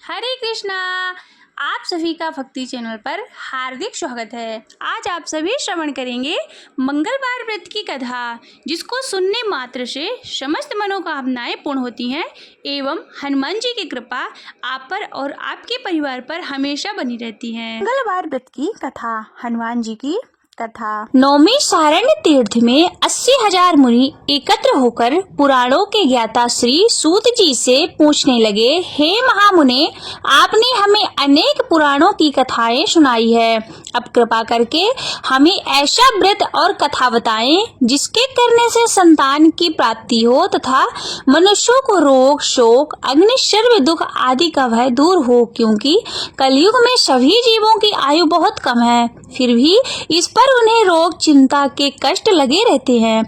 हरे कृष्णा। आप सभी का भक्ति चैनल पर हार्दिक स्वागत है। आज आप सभी श्रवण करेंगे मंगलवार व्रत की कथा, जिसको सुनने मात्र से समस्त मनोकामनाएं पूर्ण होती हैं एवं हनुमान जी की कृपा आप पर और आपके परिवार पर हमेशा बनी रहती है। मंगलवार व्रत की कथा। हनुमान जी की कथा। नौमी सारण्य तीर्थ में 80,000 मुनि एकत्र होकर पुराणों के ज्ञाता श्री सूत जी से पूछने लगे, हे महामुने, आपने हमें अनेक पुराणों की कथाएं सुनाई है। अब कृपा करके हमें ऐसा व्रत और कथा बताएं जिसके करने से संतान की प्राप्ति हो तथा मनुष्यों को रोग, शोक, अग्नि, सर्व दुख आदि का भय दूर हो, क्योंकि कलयुग में सभी जीवों की आयु बहुत कम है, फिर भी इस पर उन्हें रोग, चिंता के कष्ट लगे रहते हैं।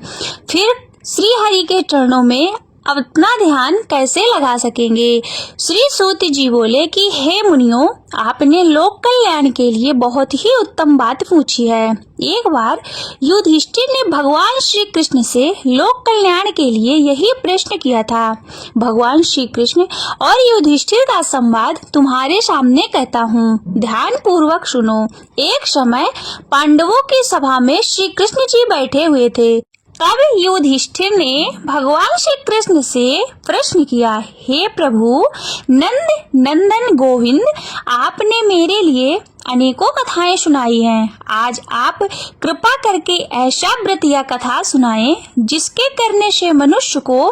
फिर श्री हरि के चरणों में अपना ध्यान कैसे लगा सकेंगे। श्री सूत जी बोले कि हे मुनियों, आपने लोक कल्याण के लिए बहुत ही उत्तम बात पूछी है। एक बार युधिष्ठिर ने भगवान श्री कृष्ण से लोक कल्याण के लिए यही प्रश्न किया था। भगवान श्री कृष्ण और युधिष्ठिर का संवाद तुम्हारे सामने कहता हूँ, ध्यान पूर्वक सुनो। एक समय पांडवों की सभा में श्री कृष्ण जी बैठे हुए थे। तब युधिष्ठिर ने भगवान श्री कृष्ण से प्रश्न किया, हे प्रभु नंद नंदन गोविंद, आपने मेरे लिए अनेकों कथाएं सुनाई हैं। आज आप कृपा करके ऐसा व्रत या कथा सुनाएं जिसके करने से मनुष्य को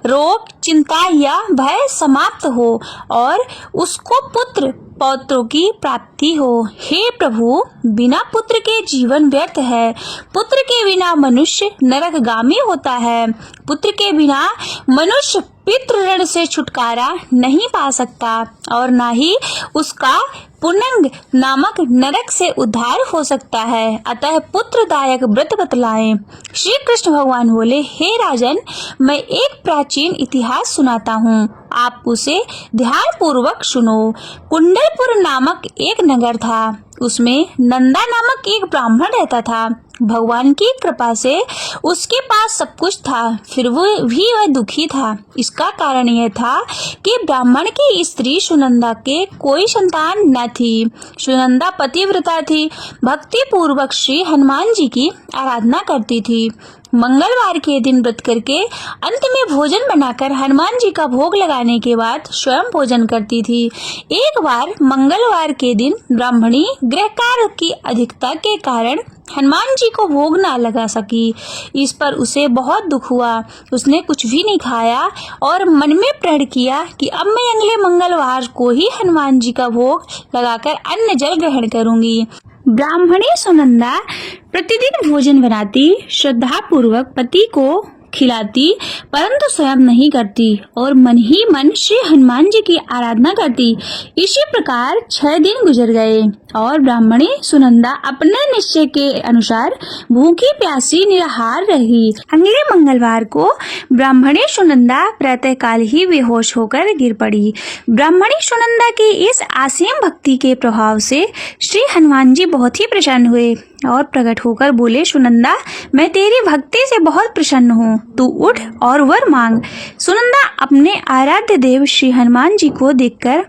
रोग, चिंता या भय समाप्त हो और उसको पुत्र पौत्रों की प्राप्ति हो। हे प्रभु, बिना पुत्र के जीवन व्यर्थ है। पुत्र के बिना मनुष्य नरकगामी होता है। पुत्र के बिना मनुष्य पितृ ऋण से छुटकारा नहीं पा सकता और ना ही उसका पुनंग नामक नरक से उद्धार हो सकता है। अतः पुत्रदायक व्रत बतलाएं। श्री कृष्ण भगवान बोले, हे राजन, मैं एक प्राचीन इतिहास सुनाता हूँ, आप उसे ध्यान पूर्वक सुनो। कुंडलपुर नामक एक नगर था। उसमें नंदा नामक एक ब्राह्मण रहता था। भगवान की कृपा से उसके पास सब कुछ था, फिर वह दुखी था। इसका कारण यह था कि ब्राह्मण की स्त्री सुनंदा के कोई संतान न थी। सुनंदा पतिव्रता थी, भक्ति पूर्वक श्री हनुमान जी की आराधना करती थी। मंगलवार के दिन व्रत करके अंत में भोजन बनाकर हनुमान जी का भोग लगाने के बाद स्वयं भोजन करती थी। एक बार मंगलवार के दिन ब्राह्मणी गृह कार्य की अधिकता के कारण हनुमान जी को भोग ना लगा सकी। इस पर उसे बहुत दुख हुआ। उसने कुछ भी नहीं खाया और मन में प्रण किया कि अब मैं अगले मंगलवार को ही हनुमान जी का भोग लगाकर अन्न जल ग्रहण करूंगी। ब्राह्मणी सुनंदा प्रतिदिन भोजन बनाती, श्रद्धा पूर्वक पति को खिलाती, परंतु स्वयं नहीं करती और मन ही मन श्री हनुमान जी की आराधना करती। इसी प्रकार 6 दिन गुजर गए और ब्राह्मणी सुनंदा अपने निश्चय के अनुसार भूखी प्यासी निराहार रही। अगले मंगलवार को ब्राह्मणी सुनंदा प्रातःकाल ही बेहोश होकर गिर पड़ी। ब्राह्मणी सुनंदा की इस असीम भक्ति के प्रभाव से श्री हनुमान जी बहुत ही प्रसन्न हुए और प्रकट होकर बोले, सुनंदा, मैं तेरी भक्ति से बहुत प्रसन्न हूँ, तू उठ और वर मांग। सुनंदा अपने आराध्य देव श्री हनुमान जी को देखकर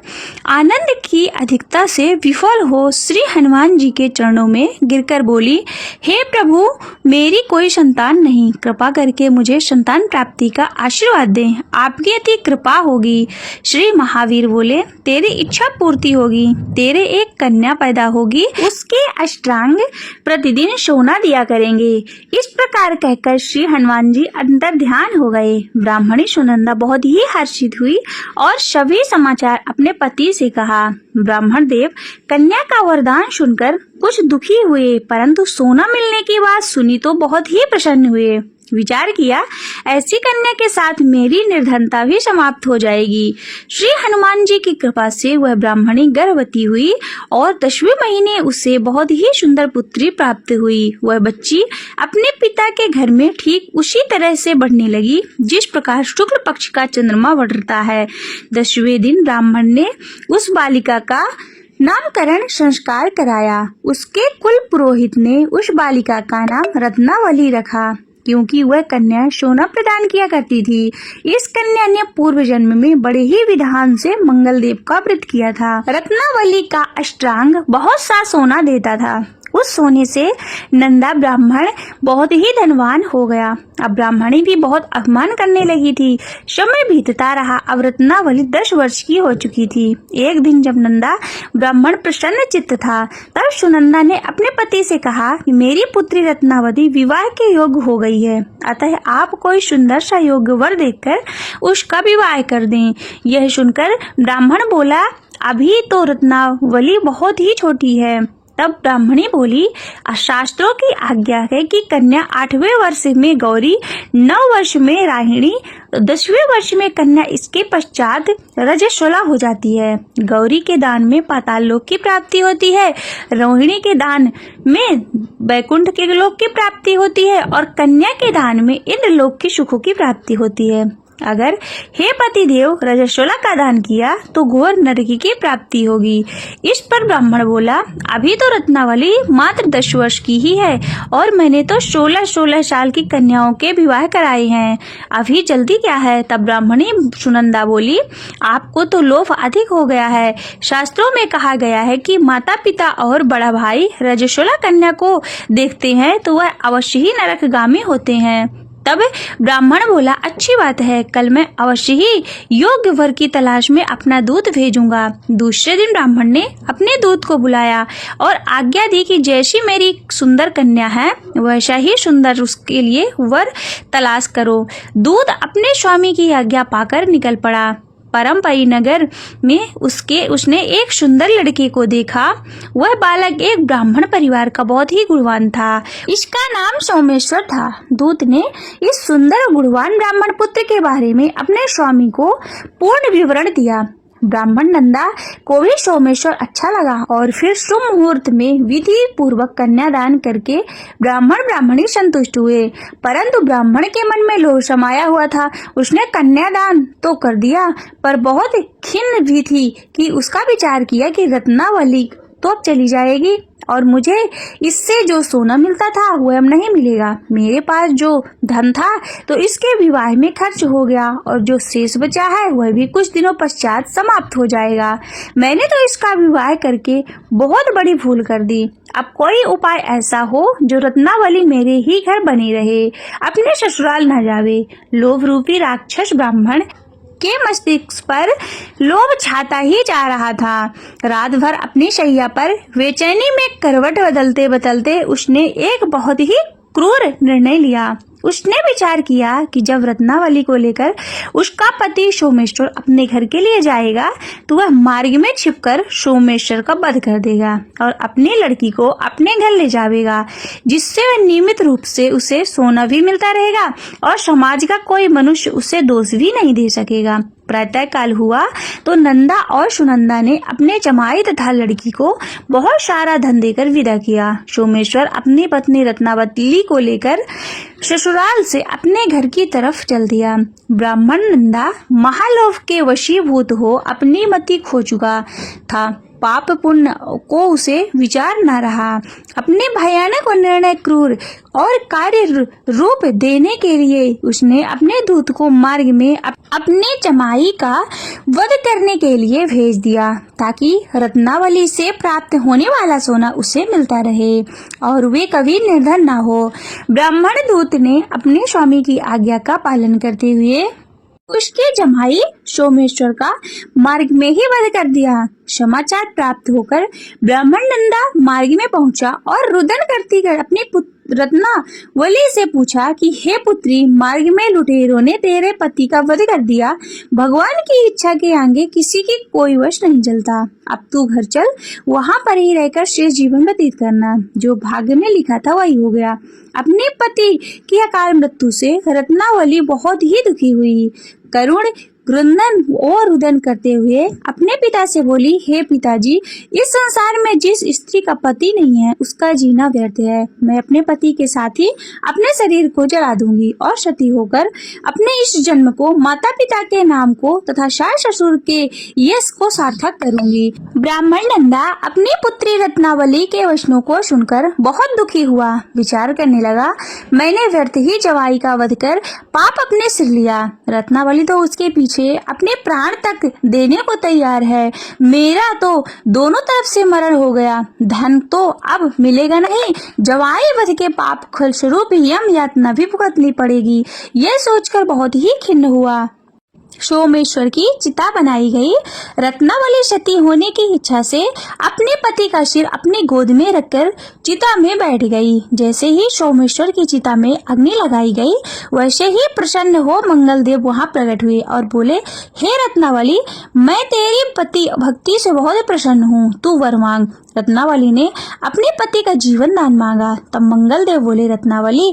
आनंद की अधिकता से विफल हो श्री हनुमान जी के चरणों में गिरकर बोली, हे प्रभु, मेरी कोई संतान नहीं, कृपा करके मुझे संतान प्राप्ति का आशीर्वाद दें, आपकी अति कृपा होगी। श्री महावीर बोले, तेरी इच्छा पूर्ति होगी, तेरे एक कन्या पैदा होगी, उसके अष्टांग प्रतिदिन सोना दिया करेंगे। इस प्रकार कहकर श्री हनुमान जी अंतर ध्यान हो गए। ब्राह्मणी सुनंदा बहुत ही हर्षित हुई और सभी समाचार अपने पति से कहा। ब्राह्मण देव कन्या का वरदान सुनकर कुछ दुखी हुए, परंतु सोना मिलने की बात सुनी तो बहुत ही प्रसन्न हुए। विचार किया, ऐसी कन्या के साथ मेरी निर्धनता भी समाप्त हो जाएगी। श्री हनुमान जी की कृपा से वह ब्राह्मणी गर्भवती हुई और 10वें महीने उसे बहुत ही सुंदर पुत्री प्राप्त हुई। वह बच्ची अपने पिता के घर में ठीक उसी तरह से बढ़ने लगी जिस प्रकार शुक्ल पक्ष का चंद्रमा बढ़ता है। 10वें दिन ब्राह्मण ने उस बालिका का नामकरण संस्कार कराया। उसके कुल पुरोहित ने उस बालिका का नाम रत्नावली रखा। क्योंकि वह कन्या सोना प्रदान किया करती थी। इस कन्या ने पूर्व जन्म में बड़े ही विधान से मंगल देव का व्रत किया था। रत्नावली का अष्टांग बहुत सा सोना देता था। उस सोने से नंदा ब्राह्मण बहुत ही धनवान हो गया। अब ब्राह्मणी भी बहुत अपमान करने लगी थी। समय बीतता रहा। अब रत्नावली 10 वर्ष की हो चुकी थी। एक दिन जब नंदा ब्राह्मण प्रसन्न चित्त था, तब सुनंदा ने अपने पति से कहा कि मेरी पुत्री रत्नावली विवाह के योग्य हो गई है, अतः आप कोई सुंदर सा योग्य वर देखकर उसका विवाह कर दें। यह सुनकर ब्राह्मण बोला, अभी तो रत्नावली बहुत ही छोटी है। तब ब्राह्मणी बोली, शास्त्रों की आज्ञा है कि कन्या 8वें वर्ष में गौरी, 9 वर्ष में राहिणी, 10वें वर्ष में कन्या, इसके पश्चात रजस्वला हो जाती है। गौरी के दान में पाताल लोक की प्राप्ति होती है, रोहिणी के दान में वैकुंठ के लोक की प्राप्ति होती है और कन्या के दान में इंद्र लोक की सुखों की प्राप्ति होती है। अगर हे पति देव रजस्वला का दान किया तो घोर नरकी की प्राप्ति होगी। इस पर ब्राह्मण बोला, अभी तो रत्नावली मात्र 10 वर्ष की ही है और मैंने तो 16 साल की कन्याओं के विवाह कराए हैं, अभी जल्दी क्या है। तब ब्राह्मणी सुनंदा बोली, आपको तो लोभ अधिक हो गया है। शास्त्रों में कहा गया है कि माता पिता और बड़ा भाई रजस्वला कन्या को देखते हैं तो वह अवश्य ही नरकगामी होते हैं। तब ब्राह्मण बोला, अच्छी बात है, कल मैं अवश्य ही योग्य वर की तलाश में अपना दूत भेजूंगा। दूसरे दिन ब्राह्मण ने अपने दूत को बुलाया और आज्ञा दी कि जैसी मेरी सुंदर कन्या है वैसा ही सुंदर उसके लिए वर तलाश करो। दूत अपने स्वामी की आज्ञा पाकर निकल पड़ा। परमपरी नगर में उसने एक सुंदर लड़के को देखा। वह बालक एक ब्राह्मण परिवार का बहुत ही गुणवान था। इसका नाम सोमेश्वर था। दूत ने इस सुंदर गुणवान ब्राह्मण पुत्र के बारे में अपने स्वामी को पूर्ण विवरण दिया। ब्राह्मण नंदा को भी सोमेश्वर अच्छा लगा और फिर शुभ मुहूर्त में विधि पूर्वक कन्यादान करके ब्राह्मण ब्राह्मणी संतुष्ट हुए। परंतु ब्राह्मण के मन में लोभ समाया हुआ था। उसने कन्यादान तो कर दिया पर बहुत खिन्न भी थी कि उसका विचार किया कि रत्नावली तो अब चली जाएगी और मुझे इससे जो सोना मिलता था वह अब नहीं मिलेगा। मेरे पास जो धन था तो इसके विवाह में खर्च हो गया और जो शेष बचा है वह भी कुछ दिनों पश्चात समाप्त हो जाएगा। मैंने तो इसका विवाह करके बहुत बड़ी भूल कर दी। अब कोई उपाय ऐसा हो जो रत्नावली मेरे ही घर बनी रहे, अपने ससुराल न जावे। लोभ रूपी राक्षस ब्राह्मण के मस्तिष्क पर लोभ छाता ही जा रहा था। रात भर अपनी शैया पर बेचैनी में करवट बदलते बदलते उसने एक बहुत ही क्रूर निर्णय लिया। उसने विचार किया कि जब रत्नावली को लेकर उसका पति सोमेश्वर अपने घर के लिए जाएगा तो वह मार्ग में छिपकर सोमेश्वर का वध कर देगा और अपनी लड़की को अपने घर ले जाएगा, जिससे वह नियमित रूप से उसे सोना भी मिलता रहेगा और समाज का कोई मनुष्य उसे दोष भी नहीं दे सकेगा। प्रातः काल हुआ तो नंदा और सुनंदा ने अपने जमाई तथा लड़की को बहुत सारा धन देकर विदा किया। सोमेश्वर अपनी पत्नी रत्नावली को लेकर ससुराल से अपने घर की तरफ चल दिया। ब्राह्मण नंदा महालोभ के वशीभूत हो अपनी मति खो चुका था। पाप पुण्य को उसे विचार न रहा। अपने भयानक और निर्णय क्रूर और कार्य रूप देने के लिए उसने अपने दूत को मार्ग में अपने जमाई का वध करने के लिए भेज दिया ताकि रत्नावली से प्राप्त होने वाला सोना उसे मिलता रहे और वे कभी निर्धन न हो। ब्राह्मण दूत ने अपने स्वामी की आज्ञा का पालन करते हुए उसके जमाई सोमेश्वर का मार्ग में ही वध कर दिया। समाचार प्राप्त होकर ब्राह्मण नंदा मार्ग में पहुंचा और रुदन करती कर अपनी रत्नावली से पूछा कि हे पुत्री, मार्ग में लुटेरों ने तेरे पति का वध कर दिया। भगवान की इच्छा के आगे किसी की कोई वश नहीं चलता। अब तू घर चल, वहां पर ही रहकर शेष जीवन व्यतीत करना। जो भाग्य में लिखा था वही हो गया। अपने पति की अकाल मृत्यु से रत्नावली बहुत ही दुखी हुई। करुण रुदन और रुदन करते हुए अपने पिता से बोली, हे पिताजी, इस संसार में जिस स्त्री का पति नहीं है उसका जीना व्यर्थ है। मैं अपने पति के साथ ही अपने शरीर को जला दूंगी और सती होकर अपने इस जन्म को, माता पिता के नाम को तथा सास ससुर के यश को सार्थक करूंगी। ब्राह्मण नंदा अपनी पुत्री रत्नावली के वचनों को सुनकर बहुत दुखी हुआ। विचार करने लगा, मैंने व्यर्थ ही जवाई का वध कर पाप अपने सिर लिया। रत्नावली तो उसके पीछे अपने प्राण तक देने को तैयार है। मेरा तो दोनों तरफ से मरण हो गया। धन तो अब मिलेगा नहीं, जवाई वध के पाप फलस्वरूप यम यातना भी भुगतनी पड़ेगी। यह सोचकर बहुत ही खिन्न हुआ। सोमेश्वर की चिता बनाई गई। रत्नावली सती होने की इच्छा से अपने पति का सिर अपनी गोद में रखकर चिता में बैठ गई। जैसे ही सोमेश्वर की चिता में अग्नि लगाई गई, वैसे ही प्रसन्न हो मंगलदेव वहां प्रकट हुए और बोले, हे रत्नावली, मैं तेरी पति भक्ति से बहुत प्रसन्न हूँ, तू वर मांग। रत्नावली ने अपने पति का जीवन दान मांगा। तब मंगलदेव बोले, रत्नावली,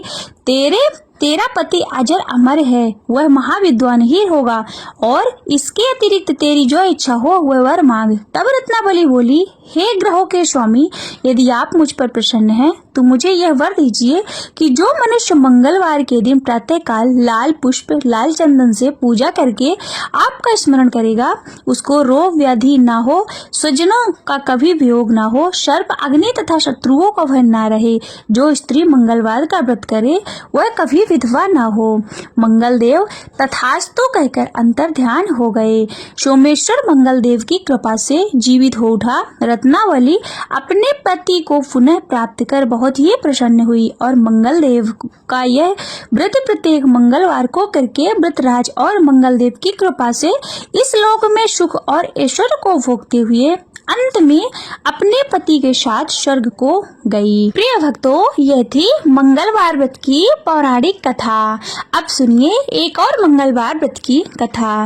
तेरा पति अजर अमर है, वह महाविद्वान ही होगा और इसके अतिरिक्त तेरी जो इच्छा हो वह वर मांग। तब रत्नावली बोली, हे ग्रहों के स्वामी, यदि आप मुझ पर प्रसन्न हैं तो मुझे यह वर दीजिए कि जो मनुष्य मंगलवार के दिन प्रातः काल लाल पुष्प, लाल चंदन से पूजा करके आपका स्मरण करेगा, उसको रोग व्याधि ना हो, स्वजनों का कभी वियोग ना हो, सर्प, अग्नि तथा शत्रुओं का भय ना रहे। जो स्त्री मंगलवार का व्रत करे वह कभी विधवा ना हो। मंगलदेव तथास्तु कहकर अंतर ध्यान हो गए। सोमेश्वर मंगलदेव की कृपा से जीवित हो उठा। रत्नावली अपने पति को पुनः प्राप्त कर बहुत ही प्रसन्न हुई और मंगलदेव का यह व्रत प्रत्येक मंगलवार को करके व्रतराज और मंगलदेव की कृपा से इस लोक में सुख और ऐश्वर्य को भोगते हुए अंत में अपने पति के साथ स्वर्ग को गई। प्रिय भक्तों, यह थी मंगलवार व्रत की पौराणिक कथा। अब सुनिए एक और मंगलवार व्रत की कथा।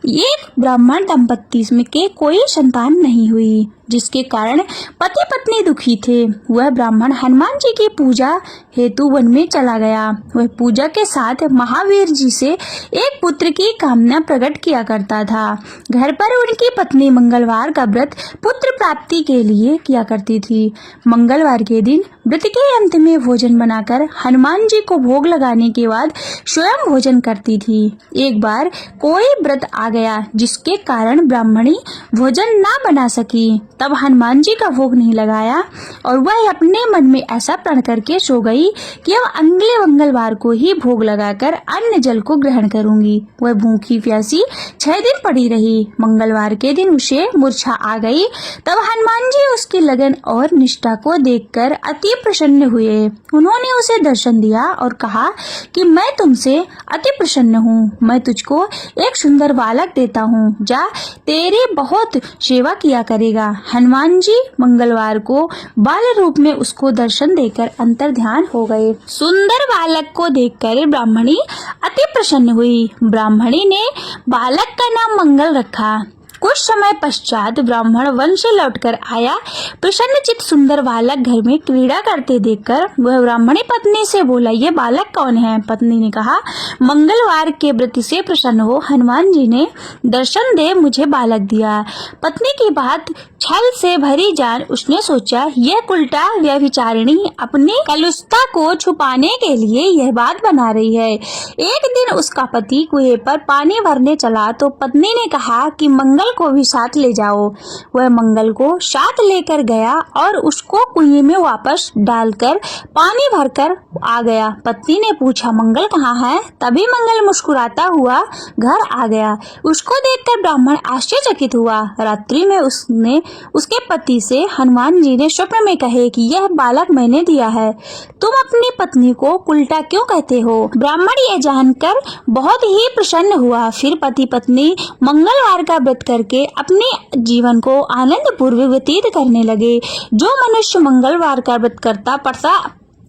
एक ब्राह्मण दंपत्ति के कोई संतान नहीं हुई, जिसके कारण पति पत्नी दुखी थे। वह ब्राह्मण हनुमान जी की पूजा हेतु वन में चला गया। वह पूजा के साथ महावीर जी से एक पुत्र की कामना प्रकट किया करता था। घर पर उनकी पत्नी मंगलवार का व्रत पुत्र प्राप्ति के लिए किया करती थी। मंगलवार के दिन व्रत के अंत में भोजन बनाकर हनुमान जी को भोग लगाने के बाद स्वयं भोजन करती थी। एक बार कोई व्रत आ गया जिसके कारण ब्राह्मणी भोजन ना बना सकी। तब हनुमान जी का भोग नहीं लगाया और वह अपने मन में ऐसा प्रण करके सो गई कि अब अगले मंगलवार को ही भोग लगाकर अन्न जल को ग्रहण करूंगी। वह भूखी प्यासी 6 दिन पड़ी रही। मंगलवार के दिन उसे मूर्छा आ गई। तब हनुमान जी उसकी लगन और निष्ठा को देखकर अति प्रसन्न हुए। उन्होंने उसे दर्शन दिया और कहा कि मैं तुमसे अति प्रसन्न हूँ। मैं तुझको एक सुंदर बालक देता हूँ, जा तेरी बहुत सेवा किया करेगा। हनुमान जी मंगलवार को बाल रूप में उसको दर्शन देकर अंतर ध्यान हो गए। सुंदर बालक को देखकर ब्राह्मणी अति प्रसन्न हुई। ब्राह्मणी ने बालक का नाम मंगल रखा। कुछ समय पश्चात ब्राह्मण वन से लौटकर आया। प्रसन्नचित्त सुंदर बालक घर में क्रीड़ा करते देखकर वह ब्राह्मणी पत्नी से बोला, ये बालक कौन है? पत्नी ने कहा, मंगलवार के व्रत से प्रसन्न हो हनुमान जी ने दर्शन दे मुझे बालक दिया। पत्नी की बात छल से भरी जान उसने सोचा, यह उल्टा व्यभिचारिणी अपनी कलुषता को छुपाने के लिए यह बात बना रही है। एक दिन उसका पति कुएं पर पानी भरने चला तो पत्नी ने कहा कि मंगल को भी साथ ले जाओ। वह मंगल को साथ लेकर गया और उसको कुएं में वापस डालकर पानी भरकर आ गया। पत्नी ने पूछा, मंगल कहाँ है? तभी मंगल मुस्कुराता हुआ घर आ गया। उसको देखकर ब्राह्मण आश्चर्यचकित हुआ। रात्रि में उसने उसके पति से, हनुमान जी ने स्वप्न में कहे कि यह बालक मैंने दिया है, तुम अपनी पत्नी को उल्टा क्यों कहते हो? ब्राह्मण ये जानकर बहुत ही प्रसन्न हुआ। फिर पति पत्नी मंगलवार का व्रत करके अपने जीवन को आनंद पूर्वक व्यतीत करने लगे। जो मनुष्य मंगलवार का व्रत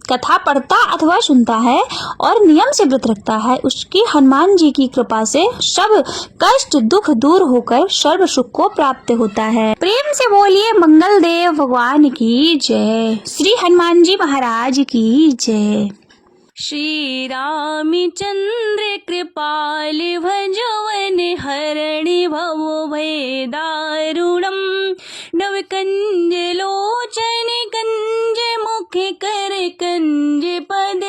कथा पढ़ता अथवा सुनता है और नियम से व्रत रखता है, उसकी हनुमान जी की कृपा से सब कष्ट दुख दूर होकर सर्व सुख को प्राप्त होता है। प्रेम से बोलिए मंगल देव भगवान की जय। श्री हनुमान जी महाराज की जय। श्री रामचंद्र कृपाल भजवन हरणि भव भय दारुणम नव कंज लोचन कंज मुख कर कंज पद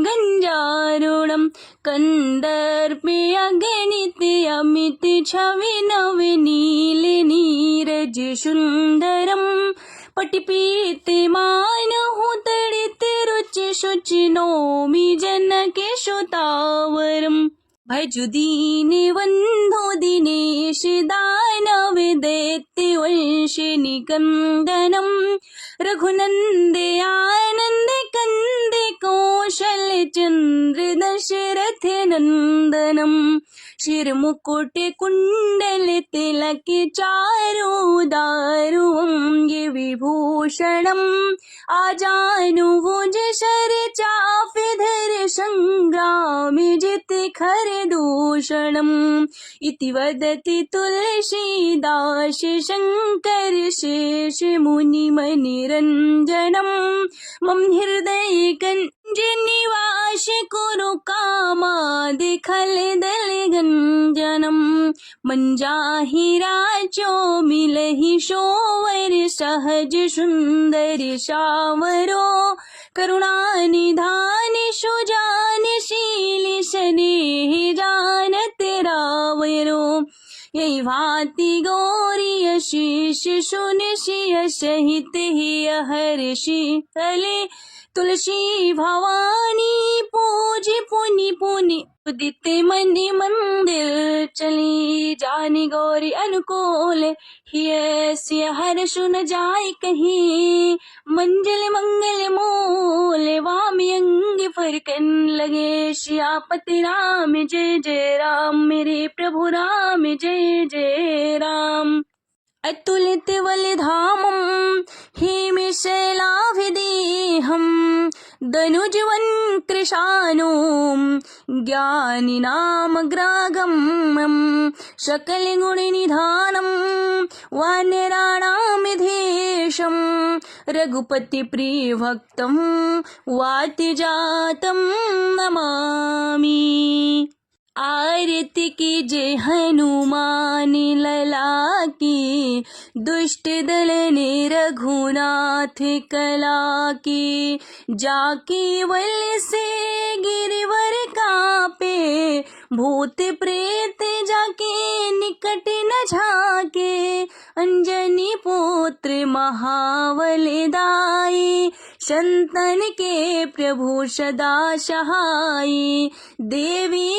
गंजारुणम कंदर्पे अगणित अमित छवि नव नील नीरज सुंदरम पटिपीतिमानहु तडित रुचि शुचि नौमि जनके सुतावरम् भजु दीनबन्धो दिनेश दानव दैत्य वंशिनि कंदनम् रघुनन्दे आनन्द कंदे कौशल चन्द्र दशरथ नन्दनम् शिरमुकुट कुण्डल तिलक चारुदारुअङ्ग विभूषणम् आजानुभुज शर चापधर संग्रामे जित खर दूषणम् इति वदति तुलसीदास शङ्कर शेष मुनिमनिरञ्जनम् मम हृदय कञ्ज निवास कुरु कामादि खलदल गञ्जनम् मंजाहि राजो मिलहि शोवर सहज सुंदर शावरो करुणानिधान सुजान शील स्नेह जानत रावरो यही भांति गौरी शीश सुन सिय सहित ही हर्षि तले तुलसी भवानी पूज पुनि पुनि उदित मनि मंदिर चली जानी गौरी अनुकूल हिय हर सुन जाय कहीं मंजल मंगल मूल वामी अंग फरकन लगे श्यापति राम जय जय राम मेरे प्रभु राम जय जय राम अतुलित बलधामं हेमशैलाभिदेहं दनुजवन् कृशानुं ज्ञानिनामग्रागम्यं सकलगुणनिधानं वानराणामिधेशं रघुपतिप्रियभक्तं वातिजातं नमामि। आरती की जय हनुमान लला की दुष्ट दल ने रघुनाथ कला की जाकी वल से गिरवर कापे भूत प्रेत जाके निकट न झाके अंजनी पुत्र महाबल दाई संतन के प्रभु सदा सहाय देवी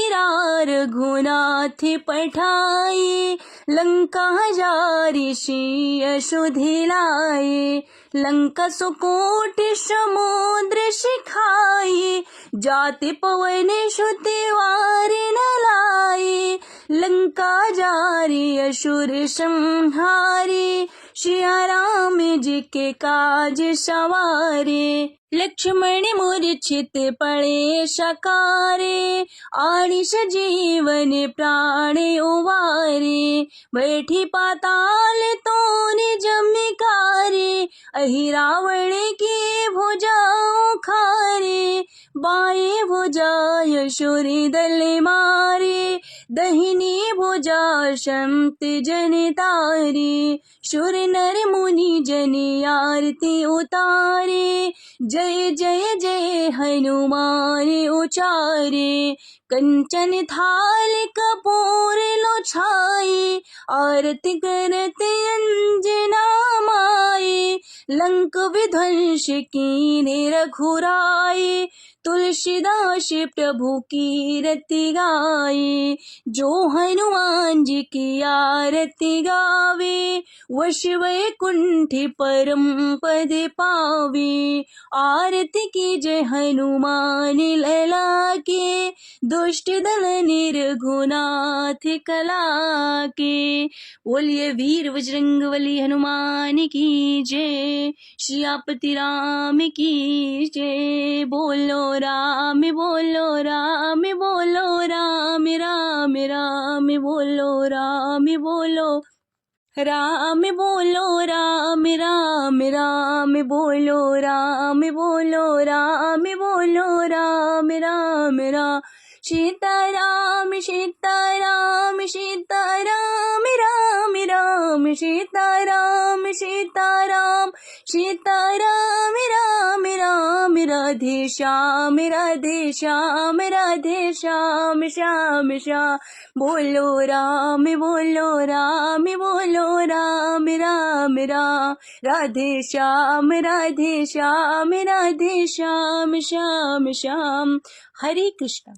रघुनाथ पठाई लंका जारी शीय सुधिलाए लंका सुकोट समुद्र सिखाई जाति पवन सुतिवार न लाए लंका जारी असुर संहारे सिया राम जी के काज सवारे लक्ष्मण मूर्छित पड़े सकारे आनिश जीवन प्राण उवारे बैठी पाताल तोने जमकारे अहि रावण की भुजाओं खारे बाएं भुजा यशुरी दल मारे दहिनी भुजा शंत जन तारे शुर नर मुनि जन आरती उतारे जय जय जय हनुमान उचारे कंचन थाल कपूर लो छाई आरती करते अंजना माए लंक विध्वंस कीने रघुराई तुलसीदास प्रभु की रति गाए जो हनुमान जी की आरती गावे वश वैकुंठ परम पद पावे आरती की जय हनुमान लला के दुष्ट दल निर्घुनाथ कला के बोलिए वीर बजरंगबली हनुमान की जय सियापति राम की जय बोलो राम बोलो राम बोलो राम राम राम बोलो राम बोलो राम बोलो राम राम राम बोलो राम बोलो राम बोलो राम राम राम सीताराम सीताराम सीताराम राम राम सीताराम सीताराम सीताराम राम राम राधे श्याम श्याम श्याम श्याम बोलो राम राम राम राम राम राधे श्याम श्याम श्याम श्याम हरे कृष्ण।